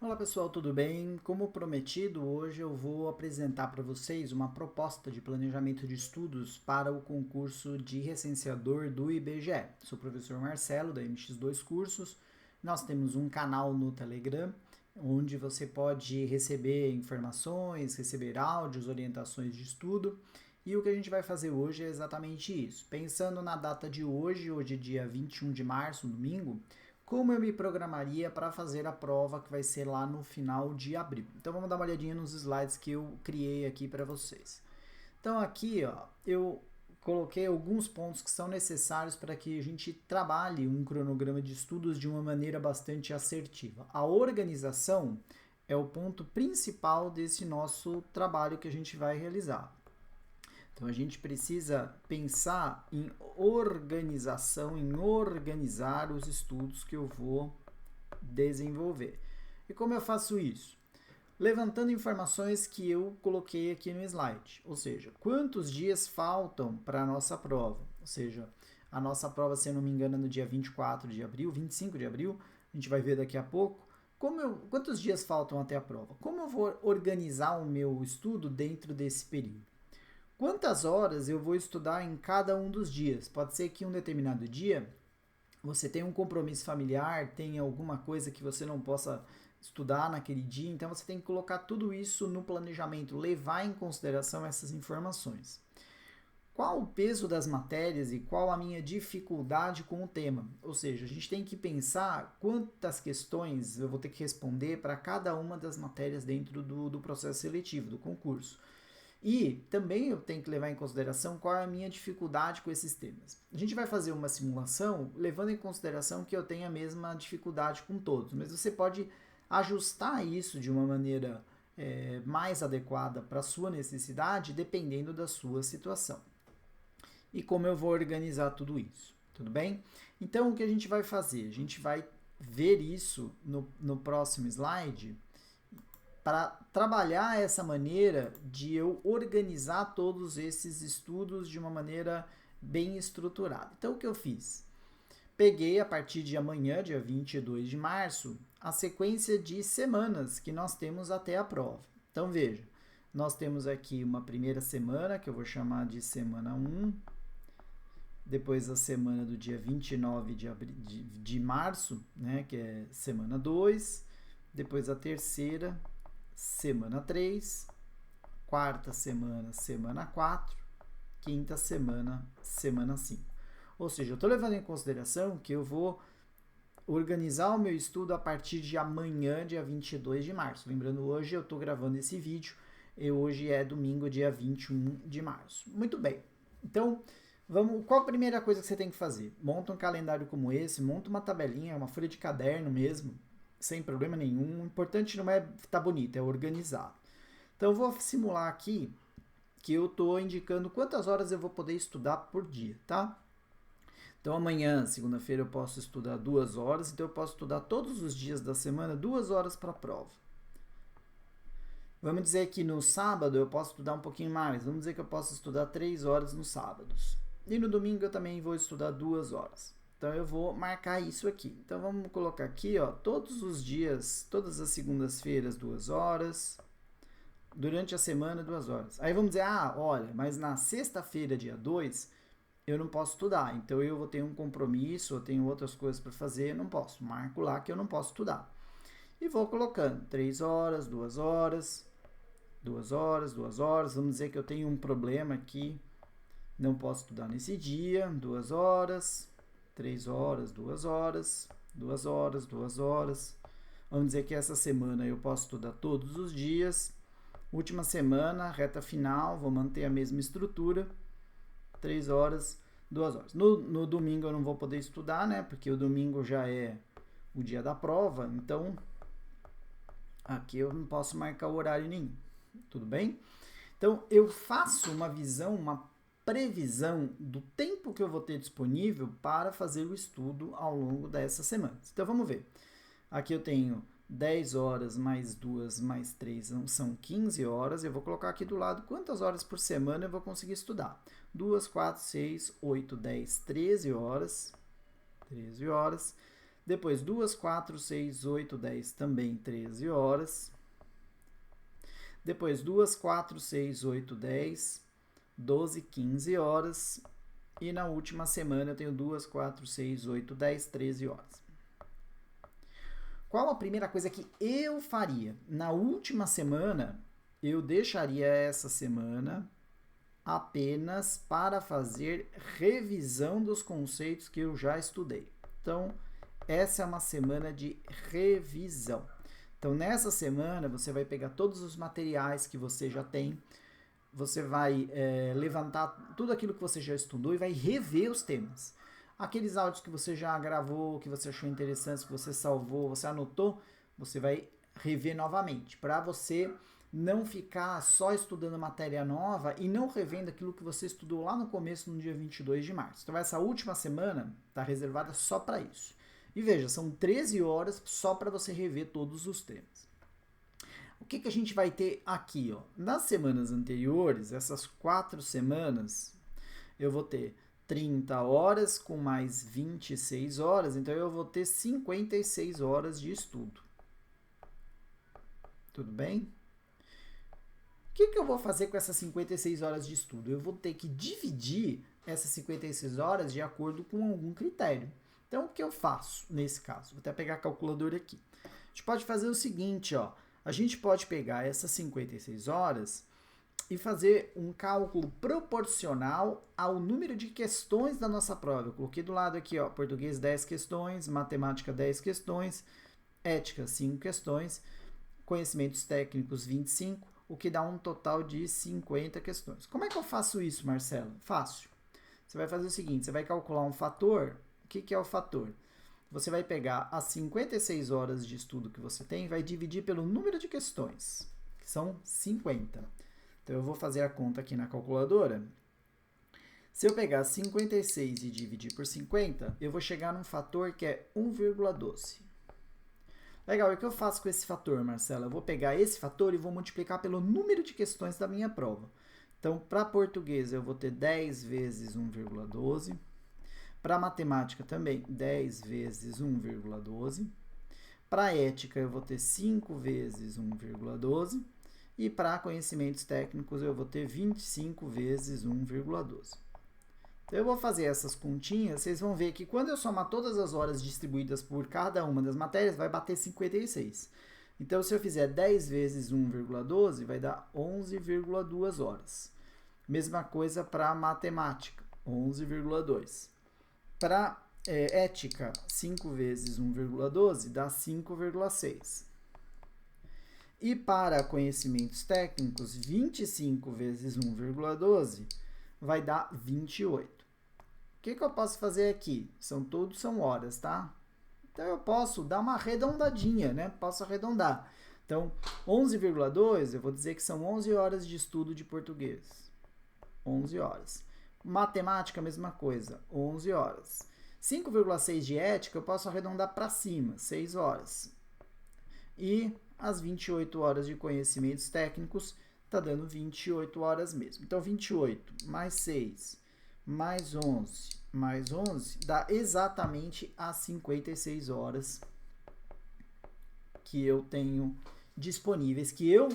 Olá pessoal, tudo bem? Como prometido, hoje eu vou apresentar para vocês uma proposta de planejamento de estudos para o concurso de recenseador do IBGE. Sou o professor Marcelo, da MX2 Cursos. Nós temos um canal no Telegram, onde você pode receber informações, receber áudios, orientações de estudo. E o que a gente vai fazer hoje é exatamente isso. Pensando na data de hoje é dia 21 de março, domingo, como eu me programaria para fazer a prova que vai ser lá no final de abril. Então vamos dar uma olhadinha nos slides que eu criei aqui para vocês. Então aqui, ó, eu coloquei alguns pontos que são necessários para que a gente trabalhe um cronograma de estudos de uma maneira bastante assertiva. A organização é o ponto principal desse nosso trabalho que a gente vai realizar. Então a gente precisa pensar em organização, em organizar os estudos que eu vou desenvolver. E como eu faço isso? Levantando informações que eu coloquei aqui no slide, ou seja, quantos dias faltam para a nossa prova, ou seja, a nossa prova, se eu não me engano, é no dia 24 de abril, 25 de abril, a gente vai ver daqui a pouco. Quantos dias faltam até a prova? Como eu vou organizar o meu estudo dentro desse período? Quantas horas eu vou estudar em cada um dos dias? Pode ser que um determinado dia você tenha um compromisso familiar, tenha alguma coisa que você não possa estudar naquele dia, então você tem que colocar tudo isso no planejamento, levar em consideração essas informações. Qual o peso das matérias e qual a minha dificuldade com o tema? Ou seja, a gente tem que pensar quantas questões eu vou ter que responder para cada uma das matérias dentro do processo seletivo, do concurso. E também eu tenho que levar em consideração qual é a minha dificuldade com esses temas. A gente vai fazer uma simulação levando em consideração que eu tenho a mesma dificuldade com todos, mas você pode ajustar isso de uma maneira mais adequada para a sua necessidade, dependendo da sua situação. E como eu vou organizar tudo isso, tudo bem? Então, o que a gente vai fazer? A gente vai ver isso no próximo slide, para trabalhar essa maneira de eu organizar todos esses estudos de uma maneira bem estruturada. Então, o que eu fiz? Peguei a partir de amanhã, dia 22 de março, a sequência de semanas que nós temos até a prova. Então, veja, nós temos aqui uma primeira semana, que eu vou chamar de semana 1, depois a semana do dia 29 de março, né, que é semana 2, depois a terceira, semana 3, quarta semana, semana 4, quinta semana, semana 5. Ou seja, eu estou levando em consideração que eu vou organizar o meu estudo a partir de amanhã, dia 22 de março. Lembrando, hoje eu estou gravando esse vídeo e hoje é domingo, dia 21 de março. Muito bem. Então, qual a primeira coisa que você tem que fazer? Monta um calendário como esse, monta uma tabelinha, uma folha de caderno mesmo, sem problema nenhum. O importante não é estar bonito, é organizado. Então eu vou simular aqui que eu estou indicando quantas horas eu vou poder estudar por dia, tá? Então amanhã, segunda-feira, eu posso estudar 2 horas, então eu posso estudar todos os dias da semana 2 horas para a prova. Vamos dizer que no sábado eu posso estudar um pouquinho mais, vamos dizer que eu posso estudar 3 horas nos sábados. E no domingo eu também vou estudar 2 horas. Então eu vou marcar isso aqui. Então vamos colocar aqui, ó, todos os dias, todas as segundas-feiras, 2 horas. Durante a semana, 2 horas. Aí vamos dizer, olha, mas na sexta-feira, dia 2, eu não posso estudar. Então eu vou ter um compromisso, eu tenho outras coisas para fazer, eu não posso. Marco lá que eu não posso estudar. E vou colocando 3 horas, 2 horas, 2 horas, 2 horas. Vamos dizer que eu tenho um problema aqui, não posso estudar nesse dia, 2 horas. 3 horas, 2 horas, 2 horas, 2 horas. Vamos dizer que essa semana eu posso estudar todos os dias. Última semana, reta final, vou manter a mesma estrutura. 3 horas, 2 horas. No domingo eu não vou poder estudar, né? Porque o domingo já é o dia da prova. Então, aqui eu não posso marcar o horário nenhum. Tudo bem? Então, eu faço uma visão, uma previsão do tempo que eu vou ter disponível para fazer o estudo ao longo dessas semanas. Então vamos ver. Aqui eu tenho 10 horas mais 2 mais 3 são 15 horas. Eu vou colocar aqui do lado quantas horas por semana eu vou conseguir estudar. 2, 4, 6, 8, 10, 13 horas. 13 horas. Depois 2, 4, 6, 8, 10, também 13 horas. Depois 2, 4, 6, 8, 10, 12, 15 horas. E na última semana eu tenho 2, 4, 6, 8, 10, 13 horas. Qual a primeira coisa que eu faria? Na última semana, eu deixaria essa semana apenas para fazer revisão dos conceitos que eu já estudei. Então, essa é uma semana de revisão. Então, nessa semana, você vai pegar todos os materiais que você já tem, você vai levantar tudo aquilo que você já estudou e vai rever os temas. Aqueles áudios que você já gravou, que você achou interessantes, que você salvou, você anotou, você vai rever novamente, para você não ficar só estudando matéria nova e não revendo aquilo que você estudou lá no começo, no dia 22 de março. Então, essa última semana está reservada só para isso. E veja, são 13 horas só para você rever todos os temas. O que a gente vai ter aqui? Ó? Nas semanas anteriores, essas 4 semanas, eu vou ter 30 horas com mais 26 horas, então eu vou ter 56 horas de estudo. Tudo bem? O que eu vou fazer com essas 56 horas de estudo? Eu vou ter que dividir essas 56 horas de acordo com algum critério. Então, o que eu faço nesse caso? Vou até pegar a calculadora aqui. A gente pode fazer o seguinte, ó. A gente pode pegar essas 56 horas e fazer um cálculo proporcional ao número de questões da nossa prova. Eu coloquei do lado aqui, ó, português 10 questões, matemática 10 questões, ética 5 questões, conhecimentos técnicos 25, o que dá um total de 50 questões. Como é que eu faço isso, Marcelo? Fácil. Você vai fazer o seguinte, você vai calcular um fator. O que é o fator? Você vai pegar as 56 horas de estudo que você tem e vai dividir pelo número de questões, que são 50. Então, eu vou fazer a conta aqui na calculadora. Se eu pegar 56 e dividir por 50, eu vou chegar num fator que é 1,12. Legal, e o que eu faço com esse fator, Marcela? Eu vou pegar esse fator e vou multiplicar pelo número de questões da minha prova. Então, para português, eu vou ter 10 vezes 1,12. Para matemática também, 10 vezes 1,12. Para ética, eu vou ter 5 vezes 1,12. E para conhecimentos técnicos, eu vou ter 25 vezes 1,12. Então, eu vou fazer essas continhas, vocês vão ver que quando eu somar todas as horas distribuídas por cada uma das matérias, vai bater 56. Então, se eu fizer 10 vezes 1,12, vai dar 11,2 horas. Mesma coisa para matemática, 11,2. Para ética, 5 vezes 1,12 dá 5,6. E para conhecimentos técnicos, 25 vezes 1,12 vai dar 28. O que eu posso fazer aqui? São horas, tá? Então, eu posso dar uma arredondadinha, né? Posso arredondar. Então, 11,2, eu vou dizer que são 11 horas de estudo de português. 11 horas. Matemática, mesma coisa, 11 horas. 5,6 de ética, eu posso arredondar para cima, 6 horas. E as 28 horas de conhecimentos técnicos, está dando 28 horas mesmo. Então, 28 mais 6 mais 11 dá exatamente as 56 horas que eu tenho disponíveis, que eu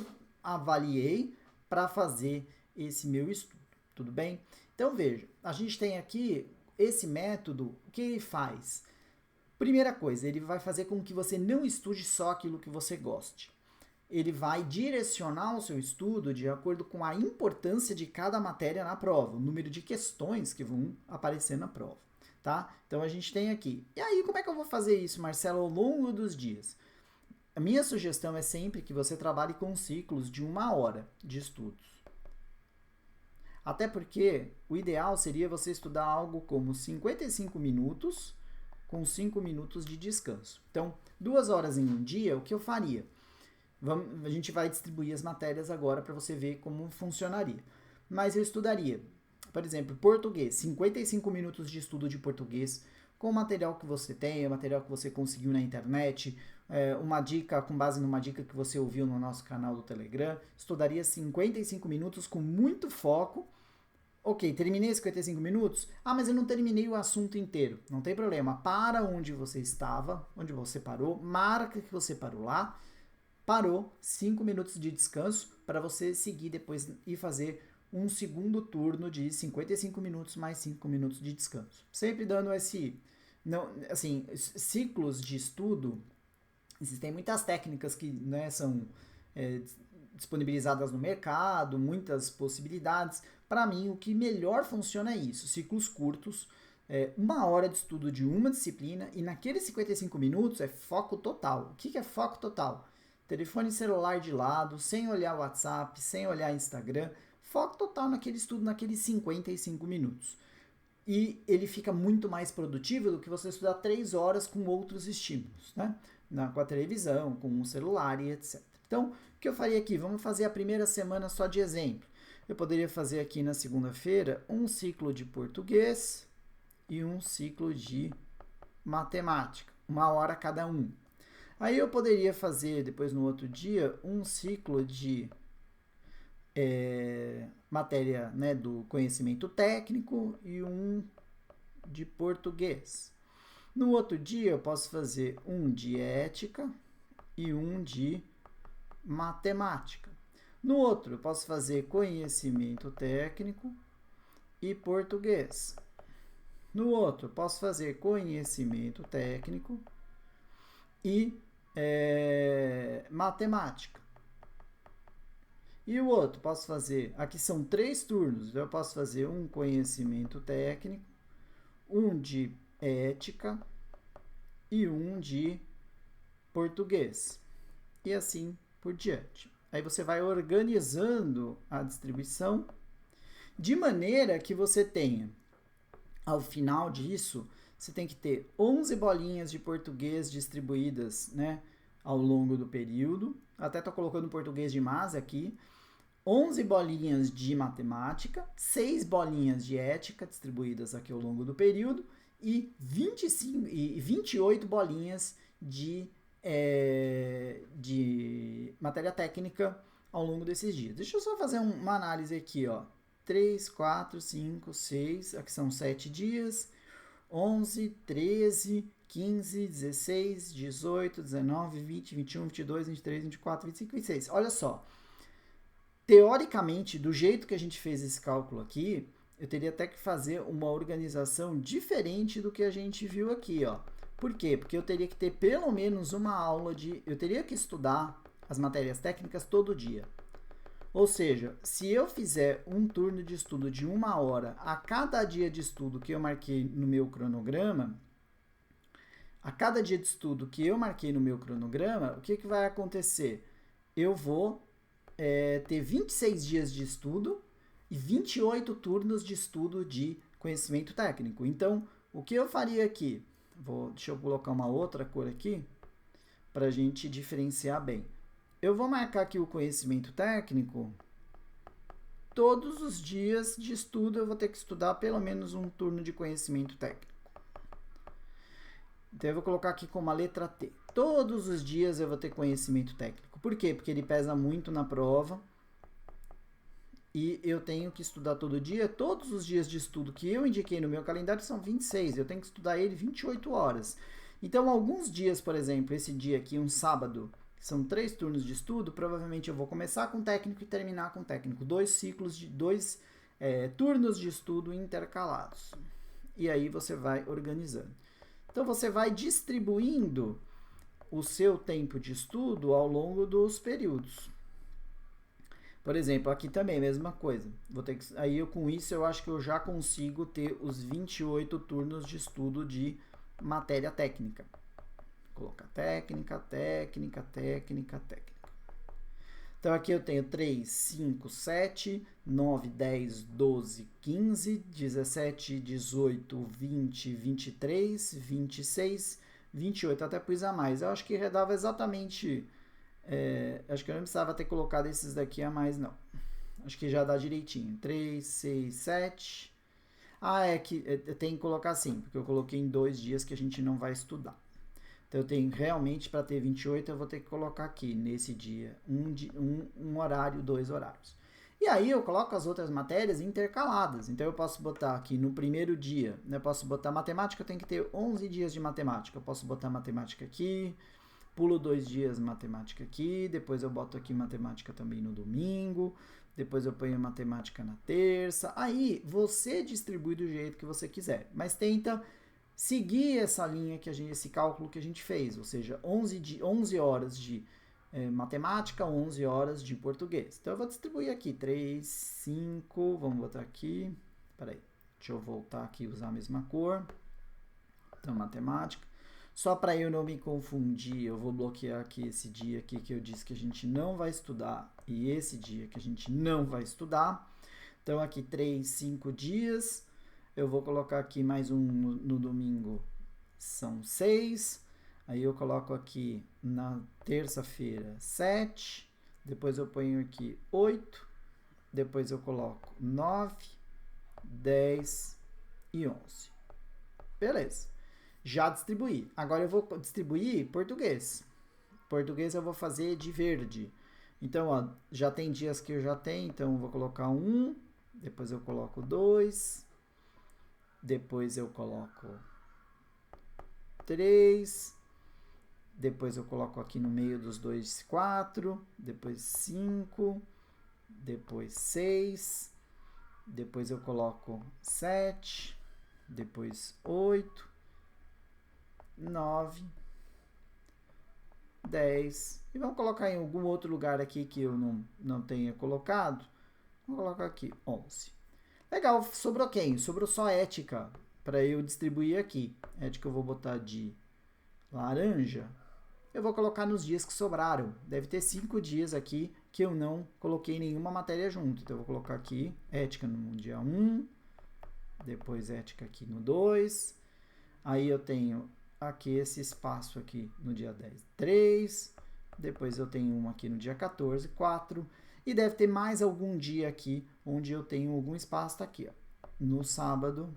avaliei para fazer esse meu estudo. Tudo bem? Então, veja, a gente tem aqui esse método, o que ele faz? Primeira coisa, ele vai fazer com que você não estude só aquilo que você goste. Ele vai direcionar o seu estudo de acordo com a importância de cada matéria na prova, o número de questões que vão aparecer na prova, tá? Então, a gente tem aqui. E aí, como é que eu vou fazer isso, Marcelo, ao longo dos dias? A minha sugestão é sempre que você trabalhe com ciclos de 1 hora de estudos. Até porque o ideal seria você estudar algo como 55 minutos com 5 minutos de descanso. Então, 2 horas em um dia, o que eu faria? A gente vai distribuir as matérias agora para você ver como funcionaria. Mas eu estudaria, por exemplo, português, 55 minutos de estudo de português, com o material que você tem, o material que você conseguiu na internet, uma dica com base numa dica que você ouviu no nosso canal do Telegram. Estudaria 55 minutos com muito foco Ok, terminei 55 minutos? Ah, mas eu não terminei o assunto inteiro. Não tem problema. Para onde você estava, onde você parou, marca que você parou lá, parou, 5 minutos de descanso para você seguir depois e fazer um segundo turno de 55 minutos mais 5 minutos de descanso. Sempre dando esse, não, assim, ciclos de estudo. Existem muitas técnicas que, né, são disponibilizadas no mercado, muitas possibilidades. Para mim, o que melhor funciona é isso: ciclos curtos, 1 hora de estudo de uma disciplina, e naqueles 55 minutos é foco total. O que é foco total? Telefone celular de lado, sem olhar WhatsApp, sem olhar Instagram, foco total naquele estudo, naqueles 55 minutos. E ele fica muito mais produtivo do que você estudar 3 horas com outros estímulos, né? Com a televisão, com o celular e etc. Então, o que eu faria aqui? Vamos fazer a primeira semana só de exemplo. Eu poderia fazer aqui na segunda-feira um ciclo de português e um ciclo de matemática, 1 hora cada um. Aí eu poderia fazer, depois no outro dia, um ciclo de matéria, né, do conhecimento técnico e um de português. No outro dia eu posso fazer um de ética e um de matemática. No outro eu posso fazer conhecimento técnico e português. No outro eu posso fazer conhecimento técnico e matemática. E o outro, posso fazer, aqui são 3 turnos, eu posso fazer um conhecimento técnico, um de ética e um de português. E assim por diante. Aí você vai organizando a distribuição de maneira que você tenha, ao final disso, você tem que ter 11 bolinhas de português distribuídas, né, ao longo do período. Até estou colocando português de mas aqui. 11 bolinhas de matemática, 6 bolinhas de ética distribuídas aqui ao longo do período e 28 bolinhas de matéria técnica ao longo desses dias. Deixa eu só fazer uma análise aqui, ó. 3, 4, 5, 6, aqui são 7 dias, 11, 13, 15, 16, 18, 19, 20, 21, 22, 23, 24, 25, 26. Olha só. Teoricamente, do jeito que a gente fez esse cálculo aqui, eu teria até que fazer uma organização diferente do que a gente viu aqui, ó. Por quê? Porque eu teria que ter pelo menos uma aula de... Eu teria que estudar as matérias técnicas todo dia. Ou seja, se eu fizer um turno de estudo de 1 hora a cada dia de estudo que eu marquei no meu cronograma, o que vai acontecer? Eu vou ter 26 dias de estudo e 28 turnos de estudo de conhecimento técnico. Então, o que eu faria aqui? Deixa eu colocar uma outra cor aqui para a gente diferenciar bem. Eu vou marcar aqui o conhecimento técnico. Todos os dias de estudo eu vou ter que estudar pelo menos um turno de conhecimento técnico. Então eu vou colocar aqui como a letra T. Todos os dias eu vou ter conhecimento técnico. Por quê? Porque ele pesa muito na prova. E eu tenho que estudar todo dia. Todos os dias de estudo que eu indiquei no meu calendário são 26. Eu tenho que estudar ele 28 horas. Então, alguns dias, por exemplo, esse dia aqui, um sábado, são 3 turnos de estudo, provavelmente eu vou começar com técnico e terminar com técnico. 2 ciclos de 2 turnos de estudo intercalados. E aí você vai organizando. Então, você vai distribuindo o seu tempo de estudo ao longo dos períodos. Por exemplo, aqui também, mesma coisa. Com isso, eu acho que eu já consigo ter os 28 turnos de estudo de matéria técnica. Vou colocar técnica. Então, aqui eu tenho 3, 5, 7, 9, 10, 12, 15, 17, 18, 20, 23, 26, 28. Até pus a mais. Eu acho que já dava exatamente... acho que eu não precisava ter colocado esses daqui a mais, não. Acho que já dá direitinho. 3, 6, 7... tem que colocar assim, porque eu coloquei em 2 dias que a gente não vai estudar. Então, eu tenho realmente, para ter 28, eu vou ter que colocar aqui, nesse dia, um horário, 2 horários. E aí eu coloco as outras matérias intercaladas. Então eu posso botar aqui no primeiro dia, né? Eu posso botar matemática, eu tenho que ter 11 dias de matemática. Eu posso botar matemática aqui, pulo 2 dias matemática aqui, depois eu boto aqui matemática também no domingo, depois eu ponho matemática na terça. Aí você distribui do jeito que você quiser, mas tenta seguir essa linha esse cálculo que a gente fez, ou seja, 11 horas de matemática, 11 horas de português. Então eu vou distribuir aqui 3, 5, vamos botar aqui, peraí, deixa eu voltar aqui e usar a mesma cor. Então matemática. Só para eu não me confundir, eu vou bloquear aqui esse dia aqui que eu disse que a gente não vai estudar e esse dia que a gente não vai estudar. Então aqui 3, 5 dias. Eu vou colocar aqui mais um no domingo, são 6. Aí eu coloco aqui na terça-feira 7. Depois eu ponho aqui 8. Depois eu coloco 9, 10 e 11. Beleza. Já distribuí. Agora eu vou distribuir português. Português eu vou fazer de verde. Então, ó, já tem dias que eu já tenho, então eu vou colocar 1, depois eu coloco 2, depois eu coloco 3, depois eu coloco aqui no meio dos dois 4, depois 5, depois 6, depois eu coloco 7, depois 8, 9, 10, e vamos colocar em algum outro lugar aqui que eu não tenha colocado, vou colocar aqui 11. Legal, sobrou quem? Sobrou só ética, para eu distribuir aqui. Ética eu vou botar de laranja, eu vou colocar nos dias que sobraram, deve ter 5 dias aqui que eu não coloquei nenhuma matéria junto, então eu vou colocar aqui ética no dia 1, depois ética aqui no 2, aí eu tenho aqui esse espaço aqui no dia 10, 3, depois eu tenho um aqui no dia 14, 4, e deve ter mais algum dia aqui onde eu tenho algum espaço, tá aqui, ó, no sábado,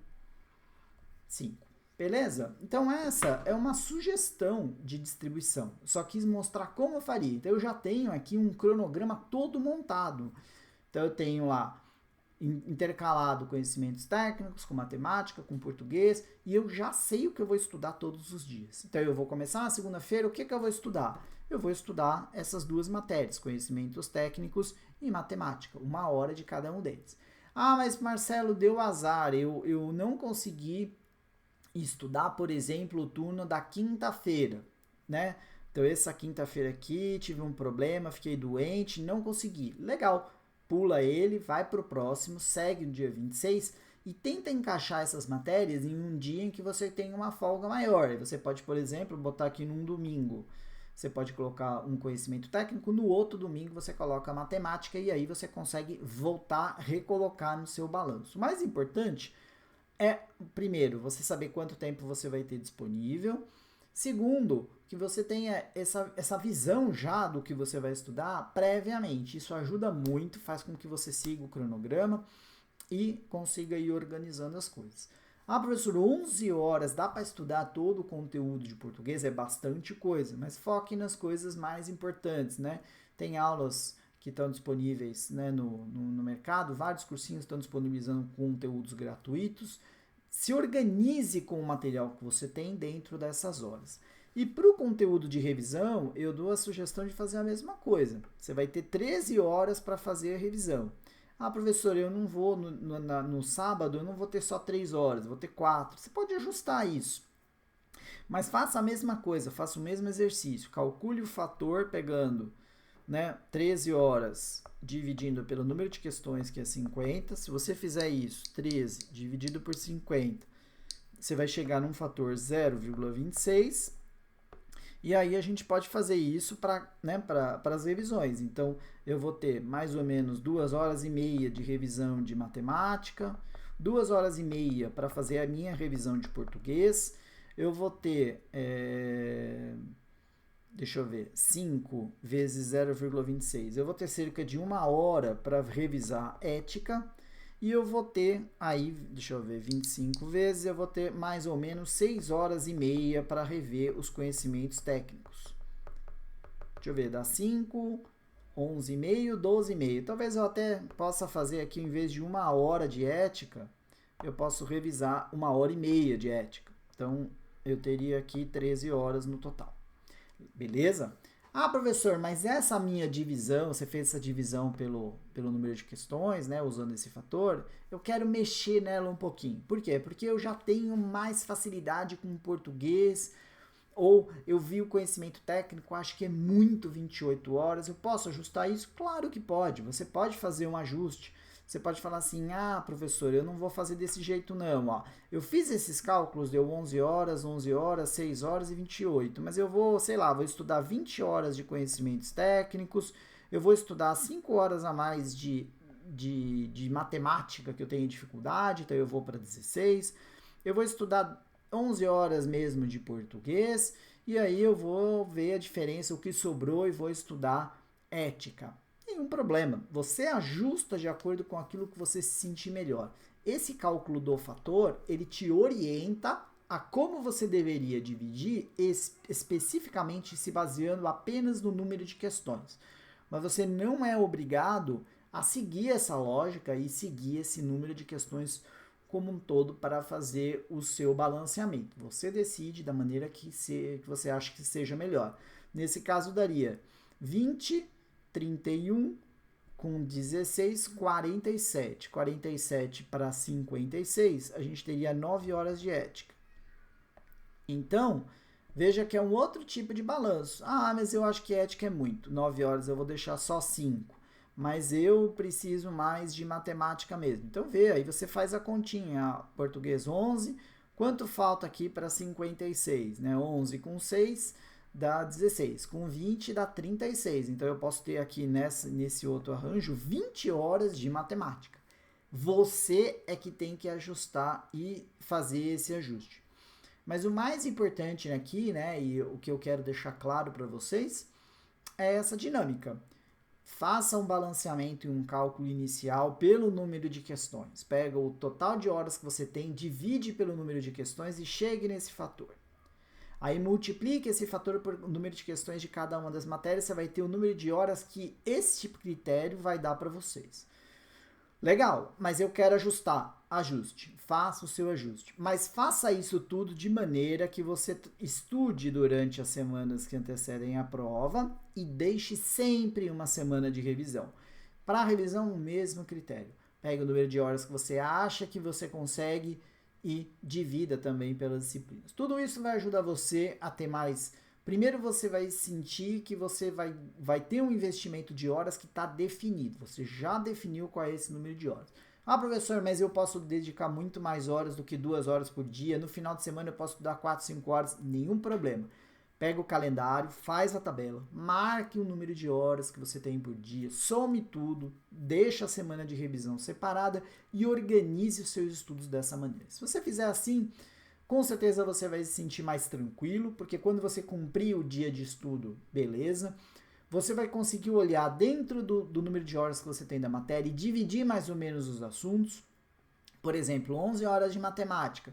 5. Beleza? Então essa é uma sugestão de distribuição. Só quis mostrar como eu faria. Então eu já tenho aqui um cronograma todo montado. Então eu tenho lá intercalado conhecimentos técnicos, com matemática, com português, e eu já sei o que eu vou estudar todos os dias. Então eu vou começar na segunda-feira, o que eu vou estudar? Eu vou estudar essas duas matérias, conhecimentos técnicos e matemática, 1 hora de cada um deles. Ah, mas Marcelo, deu azar, eu não consegui estudar, por exemplo, o turno da quinta-feira, né? Então essa quinta-feira aqui, tive um problema, fiquei doente, não consegui. Legal. Pula ele, vai para o próximo, segue o dia 26 e tenta encaixar essas matérias em um dia em que você tem uma folga maior. Você pode, por exemplo, botar aqui num domingo. Você pode colocar um conhecimento técnico, no outro domingo você coloca a matemática e aí você consegue voltar, recolocar no seu balanço. O mais importante é, primeiro, você saber quanto tempo você vai ter disponível. Segundo, que você tenha essa visão já do que você vai estudar previamente. Isso ajuda muito, faz com que você siga o cronograma e consiga ir organizando as coisas. Ah, professor, 11 horas, dá para estudar todo o conteúdo de português? É bastante coisa, mas foque nas coisas mais importantes, né? Tem aulas que estão disponíveis, né, no mercado, vários cursinhos estão disponibilizando conteúdos gratuitos. Se organize com o material que você tem dentro dessas horas. E para o conteúdo de revisão, eu dou a sugestão de fazer a mesma coisa. Você vai ter 13 horas para fazer a revisão. Ah, professor, eu não vou, no sábado, eu não vou ter só 3 horas, eu vou ter 4. Você pode ajustar isso. Mas faça a mesma coisa, faça o mesmo exercício. Calcule o fator pegando, né, 13 horas dividindo pelo número de questões, que é 50. Se você fizer isso, 13 dividido por 50, você vai chegar num fator 0,26. E aí a gente pode fazer isso para, né, as revisões. Então, eu vou ter mais ou menos 2 horas e meia de revisão de matemática, 2 horas e meia para fazer a minha revisão de português. Eu vou ter, deixa eu ver, 5 vezes 0,26. Eu vou ter cerca de 1 hora para revisar ética. E eu vou ter aí, deixa eu ver, 25 vezes, eu vou ter mais ou menos 6 horas e meia para rever os conhecimentos técnicos. Deixa eu ver, dá 5, 11,5, 12,5. Talvez eu até possa fazer aqui, em vez de 1 hora de ética, eu posso revisar 1 hora e meia de ética. Então, eu teria aqui 13 horas no total. Beleza? Ah, professor, mas essa minha divisão, você fez essa divisão pelo número de questões, né, usando esse fator, eu quero mexer nela um pouquinho. Por quê? Porque eu já tenho mais facilidade com o português, ou eu vi o conhecimento técnico, acho que é muito 28 horas, eu posso ajustar isso? Claro que pode, você pode fazer um ajuste. Você pode falar assim, ah, professor, eu não vou fazer desse jeito não, ó. Eu fiz esses cálculos, deu 11 horas, 6 horas e 28, mas eu vou, sei lá, vou estudar 20 horas de conhecimentos técnicos, eu vou estudar 5 horas a mais de matemática, que eu tenho dificuldade, então eu vou para 16, eu vou estudar 11 horas mesmo de português, e aí eu vou ver a diferença, o que sobrou, e vou estudar ética. Nenhum problema, você ajusta de acordo com aquilo que você se sentir melhor. Esse cálculo do fator, ele te orienta a como você deveria dividir, especificamente se baseando apenas no número de questões. Mas você não é obrigado a seguir essa lógica e seguir esse número de questões como um todo para fazer o seu balanceamento. Você decide da maneira que você acha que seja melhor. Nesse caso, daria 20, 31 com 16, 47. 47 para 56, a gente teria 9 horas de ética. Então, veja que é um outro tipo de balanço. Ah, mas eu acho que ética é muito. 9 horas eu vou deixar só 5. Mas eu preciso mais de matemática mesmo. Então, vê, aí você faz a continha. Português 11, quanto falta aqui para 56? Né? 11 com 6 dá 16, com 20 dá 36. Então, eu posso ter aqui nesse outro arranjo 20 horas de matemática. Você é que tem que ajustar e fazer esse ajuste. Mas o mais importante aqui, né, e o que eu quero deixar claro para vocês, é essa dinâmica. Faça um balanceamento e um cálculo inicial pelo número de questões. Pega o total de horas que você tem, divide pelo número de questões e chegue nesse fator. Aí multiplique esse fator por número de questões de cada uma das matérias, você vai ter o número de horas que esse critério vai dar para vocês. Legal, mas eu quero ajustar. Ajuste, faça o seu ajuste. Mas faça isso tudo de maneira que você estude durante as semanas que antecedem a prova e deixe sempre uma semana de revisão. Para a revisão, o mesmo critério. Pegue o número de horas que você acha que você consegue e divida também pelas disciplinas. Tudo isso vai ajudar você a ter mais... Primeiro você vai sentir que você vai ter um investimento de horas que está definido. Você já definiu qual é esse número de horas. Ah, professor, mas eu posso dedicar muito mais horas do que 2 horas por dia. No final de semana eu posso estudar 4, 5 horas. Nenhum problema. Pega o calendário, faz a tabela, marque o número de horas que você tem por dia, some tudo, deixa a semana de revisão separada e organize os seus estudos dessa maneira. Se você fizer assim, com certeza você vai se sentir mais tranquilo, porque quando você cumprir o dia de estudo, beleza, você vai conseguir olhar dentro do número de horas que você tem da matéria e dividir mais ou menos os assuntos. Por exemplo, 11 horas de matemática.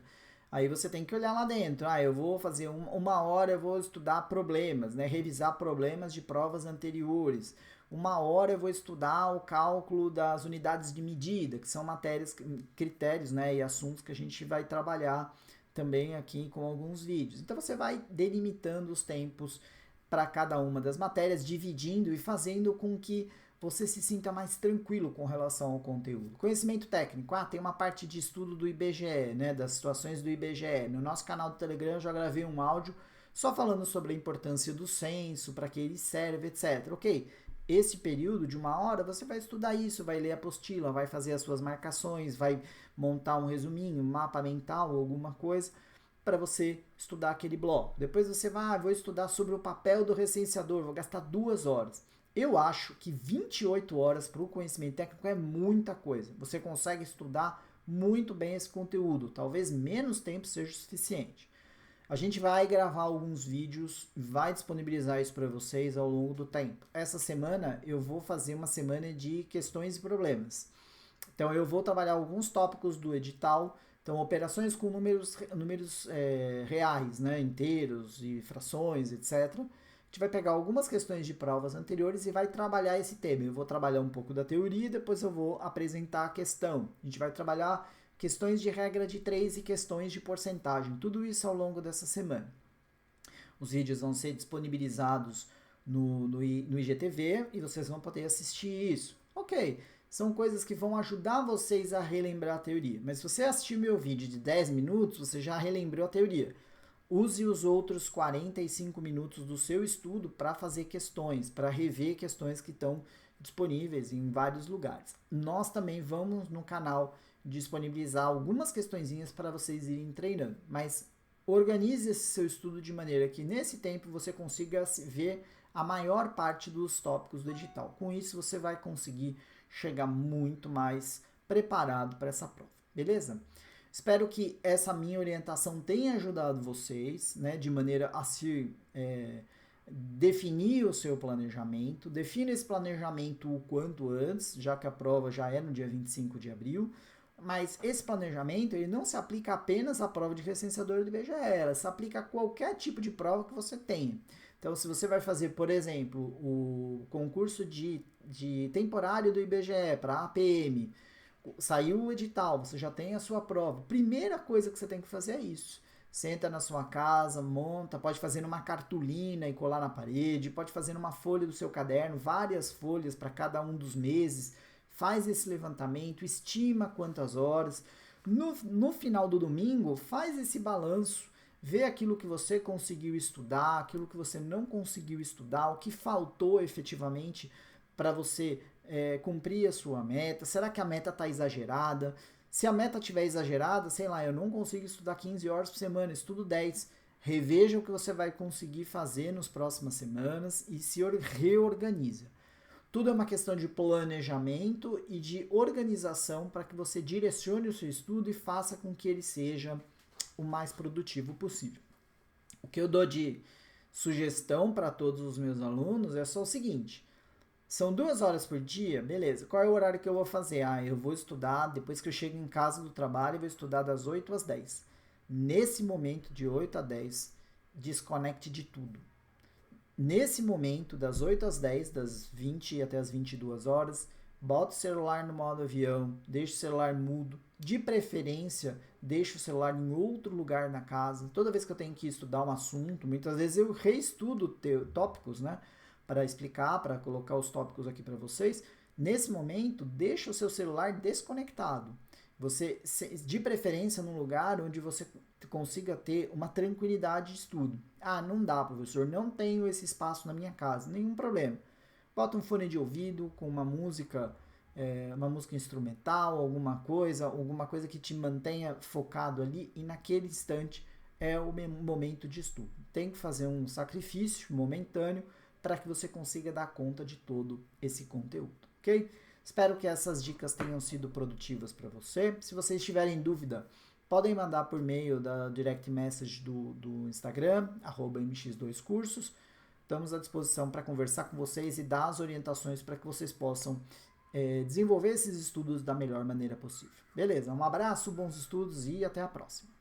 Aí você tem que olhar lá dentro. Ah, eu vou fazer 1 hora, eu vou estudar problemas, né? Revisar problemas de provas anteriores. 1 hora eu vou estudar o cálculo das unidades de medida, que são matérias, critérios, né? E assuntos que a gente vai trabalhar também aqui com alguns vídeos. Então você vai delimitando os tempos para cada uma das matérias, dividindo e fazendo com que você se sinta mais tranquilo com relação ao conteúdo. Conhecimento técnico. Tem uma parte de estudo do IBGE, né, das situações do IBGE. No nosso canal do Telegram eu já gravei um áudio só falando sobre a importância do censo, para que ele serve, etc. Ok, esse período de 1 hora você vai estudar isso, vai ler a apostila, vai fazer as suas marcações, vai montar um resuminho, um mapa mental, alguma coisa, para você estudar aquele bloco. Depois você vai, vou estudar sobre o papel do recenseador, vou gastar 2 horas. Eu acho que 28 horas para o conhecimento técnico é muita coisa. Você consegue estudar muito bem esse conteúdo. Talvez menos tempo seja o suficiente. A gente vai gravar alguns vídeos, vai disponibilizar isso para vocês ao longo do tempo. Essa semana eu vou fazer uma semana de questões e problemas. Então eu vou trabalhar alguns tópicos do edital. Então operações com números reais, né, inteiros e frações, etc., gente vai pegar algumas questões de provas anteriores e vai trabalhar esse tema. Eu vou trabalhar um pouco da teoria, depois eu vou apresentar a questão. A gente vai trabalhar questões de regra de 3 e questões de porcentagem. Tudo isso ao longo dessa semana. Os vídeos vão ser disponibilizados no IGTV e vocês vão poder assistir isso. Ok, são coisas que vão ajudar vocês a relembrar a teoria. Mas se você assistir meu vídeo de 10 minutos, você já relembrou a teoria. Use os outros 45 minutos do seu estudo para fazer questões, para rever questões que estão disponíveis em vários lugares. Nós também vamos no canal disponibilizar algumas questõezinhas para vocês irem treinando, mas organize esse seu estudo de maneira que nesse tempo você consiga ver a maior parte dos tópicos do edital. Com isso você vai conseguir chegar muito mais preparado para essa prova, beleza? Espero que essa minha orientação tenha ajudado vocês, né, de maneira a se definir o seu planejamento. Defina esse planejamento o quanto antes, já que a prova já é no dia 25 de abril. Mas esse planejamento ele não se aplica apenas à prova de recenseador do IBGE, ela se aplica a qualquer tipo de prova que você tenha. Então, se você vai fazer, por exemplo, o concurso de temporário do IBGE para APM, saiu o edital, você já tem a sua prova. Primeira coisa que você tem que fazer é isso. Senta na sua casa, monta, pode fazer numa cartolina e colar na parede, pode fazer numa folha do seu caderno, várias folhas para cada um dos meses. Faz esse levantamento, estima quantas horas. No final do domingo, faz esse balanço, vê aquilo que você conseguiu estudar, aquilo que você não conseguiu estudar, o que faltou efetivamente para você cumprir a sua meta. Será que a meta está exagerada? Se a meta estiver exagerada, sei lá, eu não consigo estudar 15 horas por semana, estudo 10. Reveja o que você vai conseguir fazer nas próximas semanas e se reorganiza. Tudo é uma questão de planejamento e de organização para que você direcione o seu estudo e faça com que ele seja o mais produtivo possível. O que eu dou de sugestão para todos os meus alunos é só o seguinte: são 2 horas por dia, beleza, qual é o horário que eu vou fazer? Eu vou estudar, depois que eu chego em casa do trabalho, eu vou estudar das 8 às 10. Nesse momento, de 8 a 10, desconecte de tudo. Nesse momento, das 8 às 10, das 20 até as 22 horas, bota o celular no modo avião, deixa o celular mudo, de preferência, deixa o celular em outro lugar na casa. Toda vez que eu tenho que estudar um assunto, muitas vezes eu reestudo tópicos, né, para explicar, para colocar os tópicos aqui para vocês. Nesse momento, deixa o seu celular desconectado. Você, de preferência, num lugar onde você consiga ter uma tranquilidade de estudo. Não dá, professor, não tenho esse espaço na minha casa. Nenhum problema. Bota um fone de ouvido com uma música instrumental, alguma coisa que te mantenha focado ali, e naquele instante é o momento de estudo. Tem que fazer um sacrifício momentâneo para que você consiga dar conta de todo esse conteúdo, ok? Espero que essas dicas tenham sido produtivas para você. Se vocês tiverem dúvida, podem mandar por meio da direct message do Instagram, @mx2cursos. Estamos à disposição para conversar com vocês e dar as orientações para que vocês possam desenvolver esses estudos da melhor maneira possível. Beleza? Um abraço, bons estudos e até a próxima.